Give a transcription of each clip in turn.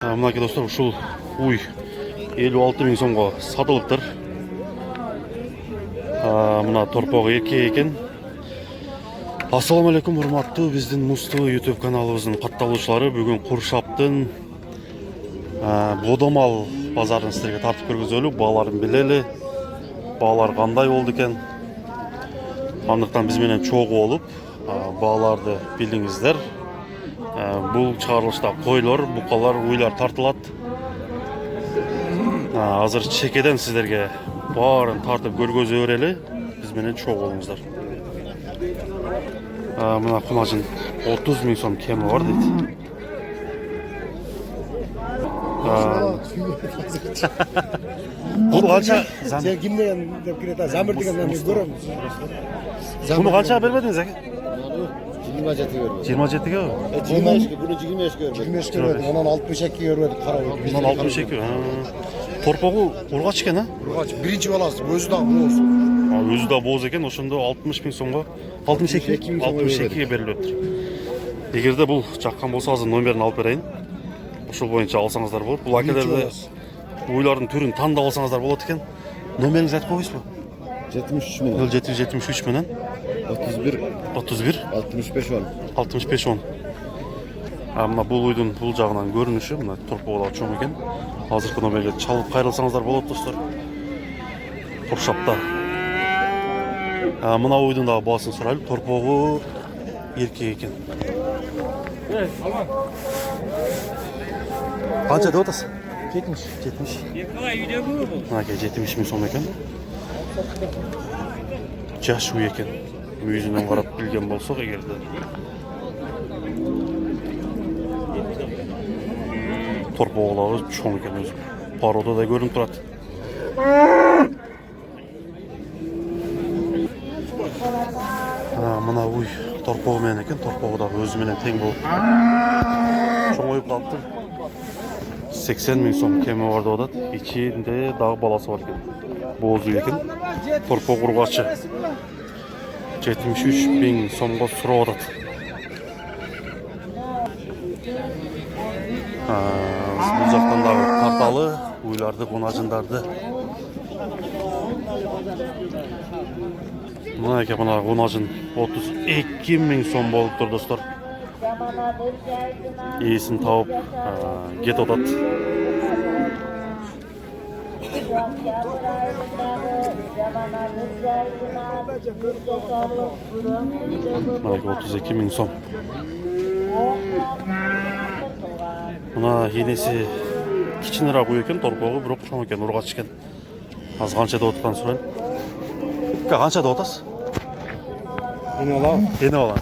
Мынакей достар, ушул уй 56 миң сомго сатылыптыр. Мына торпогу эркек экен. Ассаламу алейкум, урматтуу биздин Мусту YouTube каналыбыздын катталуучулары. Бүгүн Куршаптын Бодомал базарын силерге тартып көргөзөлү. Бааларын билели. Баалар кандай болду экен? Андыктан биз менен чогуу болуп, бааларды билдиңиздер. Бул чыгарылышта койлор, букалар, уйлар тартылат. Азыр чекеден сиздерге баарын тартып көргөзө берели. Биз менен чогуу болуңуздар. Мына кунажын 30 миң сом кеми бар дейт. Бул канча? Сен кимден деп кирет? Замир дегенден көрөм. Буну канчага бербедиңиз аке? 27 көрдüm. 27-ге? 25'ke, bunu 25'ke görmedim. 25'ke görmedim. Ondan 62'ye görmedik. Bundan 62. Торпогу ургач экен, а? Urgaç. Birinci balası. Özü de boz. Өзү да боз экен. Ошондо 60 миң сомго 62-ге берилип атыр. Эгерде бул жаккан болсо азыр номерин алып берейин. Ошол боюнча алсаңыздар болот. Бул акелерде уйлардын түрүн тандап алсаңыздар болот экен. Номериңизди айтып коюңузбу? 73 milyon. 773 менен 31 65 10. 65 10. Мына бул уйдун бул жагынан көрүнүшү, мына торпогу чоң экен. Азыркы номерлерди чалып кайрылсаңыздар болот достор. Куршапта. Мына уйдун дагы баасын сурайлы. Торпогу эркек экен. Канча деп атасыз? 70. 70. Мынакей 70 миң сом экен. Жаш уй экен. Мүйүзүнөн карап билген болсок эгерде. Торпоголары чоң экен өзү. Парода да көрүнүп турат. Мына уй торпогу менен экен. Торпогу дагы өзү менен тең болуп чоңоюп калыптыр. 80 миң сом кеми бар деп атат. Ичинде дагы баласы бар экен. Боз уй экен. Торпог ургачы 73 миң сомго сурап атат. Бул жактан дагы тарталы уйларды, кунажындарды. Мынакей мына кунажын 32 миң сом болуптур достор. Ээсин тауып кетип атат. Мынакей 32 миң сом. Мына енеси кичинерээк уй экен, торпогу бирок чоң экен, ургач экен. Азыр канча деп атканын сурайын. Канча деп атасыз? Yine alalım. Эне бала.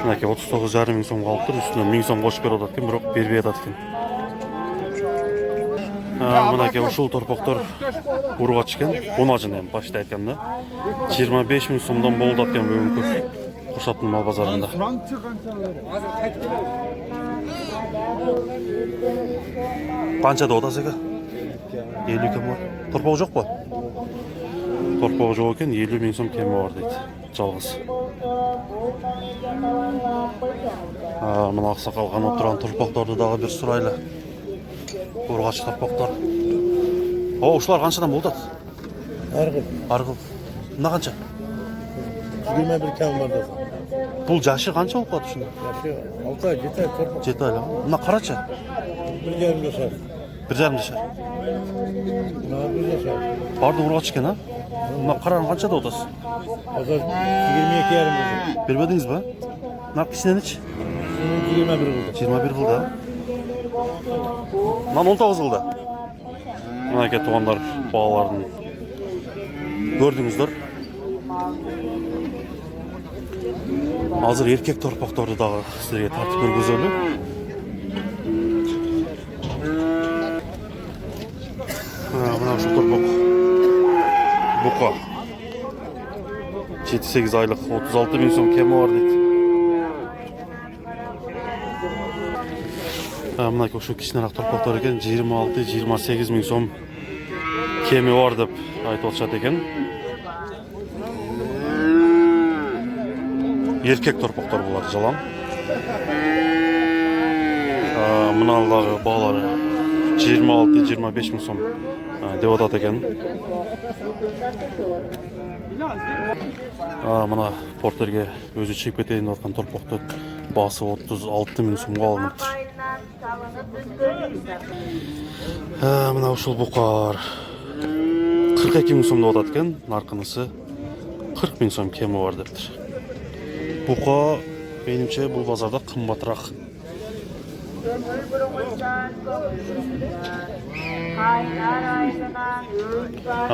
Мынакей 39,5 миң сом калыптыр. Үстүнө 1000 сом кошуп берип атат экен, бирок бербей атат экен. Мынакей ушул торпоктор ургач экен, кунажын эми башта айтканда 25 миң сомдон болду экен бүгүнкү Куршаптын мал базарында. Канча деп атасыз ака? 50 кем бар. Торпогу жокпу? Торпогу жок экен, 50 миң сом кеми бар дейт. Жалгыз. Мына аксакал канып турган торпокторду дагы бир сурайлы. Ургач торпоктор. Ушулар канчадан болот? Аргыл. Мына канча? 21 kemi var da. Бул жашы канча болуп калат ушунда? Yaşı 6 ay, 7 ay torpak. 7 айлы. Мына карачы? 1,5 yaşar. 1,5 жашар. Buna 1 yaşar. Барды ургач экен, а? Мына караны канча деп атасыз? Azar 22 yarım kızı. Бербедиңиз ба? Мына кичиненичи? 21 kızı. 21 жылда. Мына 19 жылда. Мынакей туугандар, баалардын көрдүңүздөр. Азыр эркек торпокторду дагы силерге тартып көргөзөлү. Мына ушул торпок бука 7-8 айлык 36 миң сом кеми бар дейт. Мынакей ушул кичинерээк торпоктор экен, 26-28 миң сом кеми бар деп айтып атышат экен. Еркек торпақтар бұлар жалаң. Мыналағы бағалары 26-25 мың сом деп атады екен. Мына портерге өзі чип кетейін отқан торпақты басы 36 мың сомға алыныптыр. Мына ушул бұқар 42 мың сом деп атады екен. Нарқынысы 40 мың сом кемі бар дептір. Бұқа менімше бұл базарда қымбатырақ.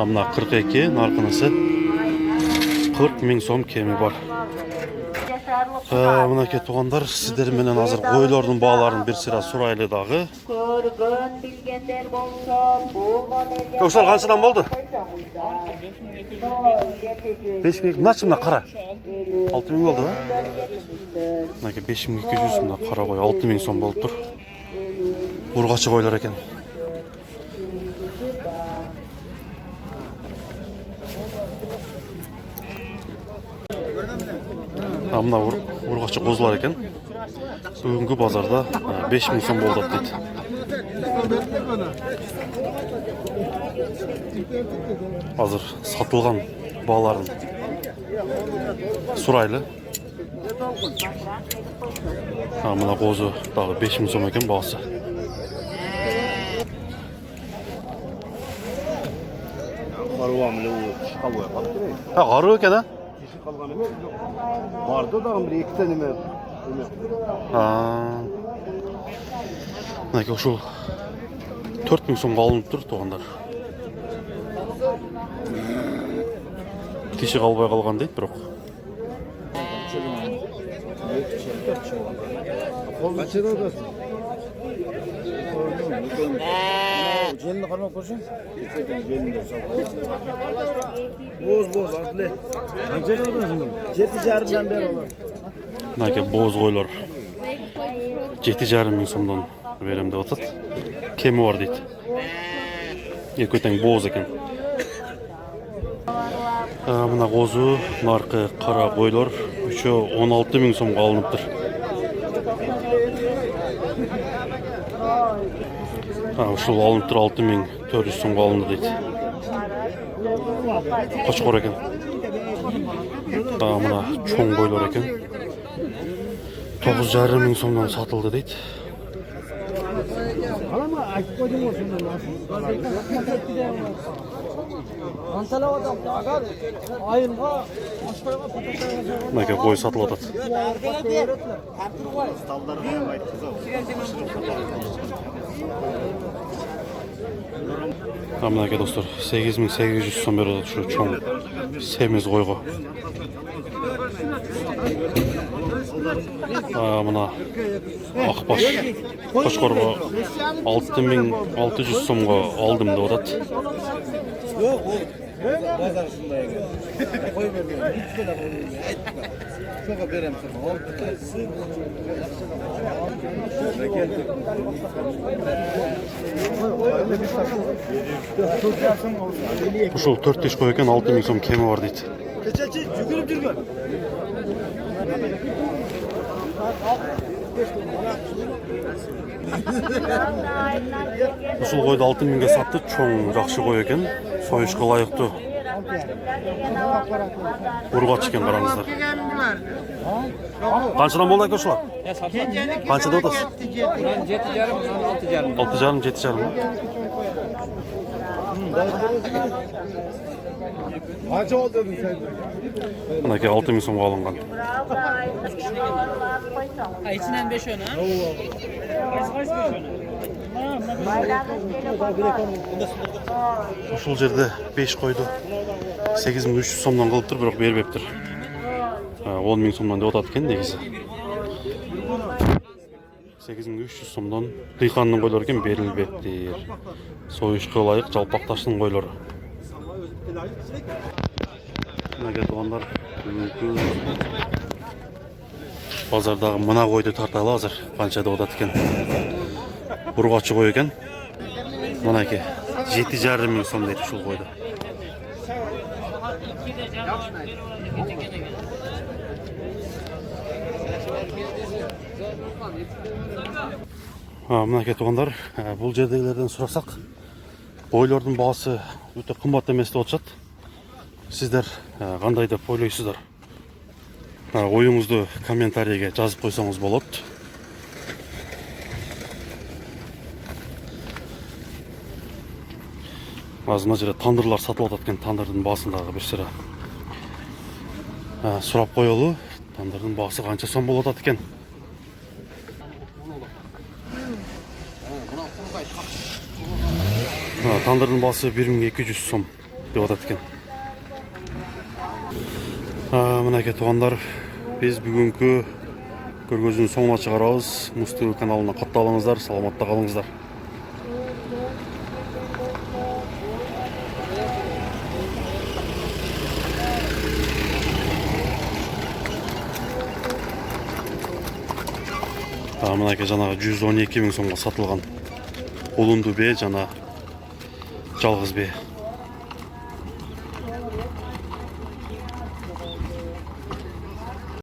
Мына 42 нарқынысы 40 мың сом кемі бар. Мынакей туғандар, сіздер менен азыр қойлардың бағаларын бір сыра сұрайлы дағы. Көкшал қаншадан болды? 5 мың, мына мына қара? 6 мың болды ба? Мынакей 5200 мына қара қой 6 мың сом болып тұр. Ұрғачы қойлар екен. Мына ұрғачы қозылар екен. Бүгінгі базарда 5 мың сом болды дейді. Азыр сатылған бағаларын сұрайлы. Мына қозы дағы 5 мың сом екен бағасы. Қару екен, а? Vardı da bir iki tane mi? Мынакей ушул 4 мың сомға алынып тұр туғандар. Тиші қалбай қалған дейді бірақ. Kaçırdı odasın? Gelini karmak koşun. Boz adlı. Kaçırdı odasın? Jeti jarımdan beri olur. Mынакей боз қойлар 7,5 мың сомдан берем деп атат. Кемі бар дейді. Екеуі боз екен. Мына қозы нарқы қара қойлар 16 мың сомға алыныптыр. Ушул алынып тұр 6400 сомға алынды дейді. Қошқор екен. Мына чоң қойлар екен. 9,5 мың сомдан сатылды дейді. Мынакей қой сатылып атат. Мынакей достар 8800 сом беріп атат шу чоң семіз қойға. Мына ақбаш қошқорға 6600 сомға алдым деп атат. Ушул 4 теш қой екен 6 мың сом кемі бар дейді. Ушул қойды 6 мыңға сатты, чоң жақшы қой екен. Сойышқа лайықты. Ұрғач екен қараңыздар. Қаншадан болды екен ушылар? Қаншада отасыз? 6,5-7,5. Kaç oldu sen? Mınakey 6 мың сомға алынған. İçinden 5 öne. Ушул жерде 5 қойды 8300 сомдан қылып тұр, бірақ бербептір. 10 мың сомдан деп атат екен негізі. 8300 сомдан қиқанның қойлары екен берілбептір. Сойышқа лайық жалпақташтың қойлары. Мынакей туғандар базардағы мына қойды тарталы азыр қанша деп атат екен. Ұрғачы қой екен. Мынакей 7,5 мың сом дейді ушул қойды. Мынакей туғандар, бұл жердегілерден сұрасақ, қойлардың бағасы өте қымбат емес деп отыр. Сіздер қандай деп ойлайсыздар? Ойыңызды комментарийге жазып қойсаңыз болады. Мына жерде тандырлар сатылып жатқан, тандырдың басындағы бір сірә сұрап қойылу. Тандырдың басы қанша сом болады екен? Тандырдың басы 1200 сом деп жатады екен. Мынакей туғандар, біз бүгінгі көргөзүүнүн соңына чыгарабыз. Муз ТВ каналына катталыңыздар, саламатта калыңыздар. Мынакей жанагы 112 000 сомго сатылган улунду бээ жана жалгыз бээ.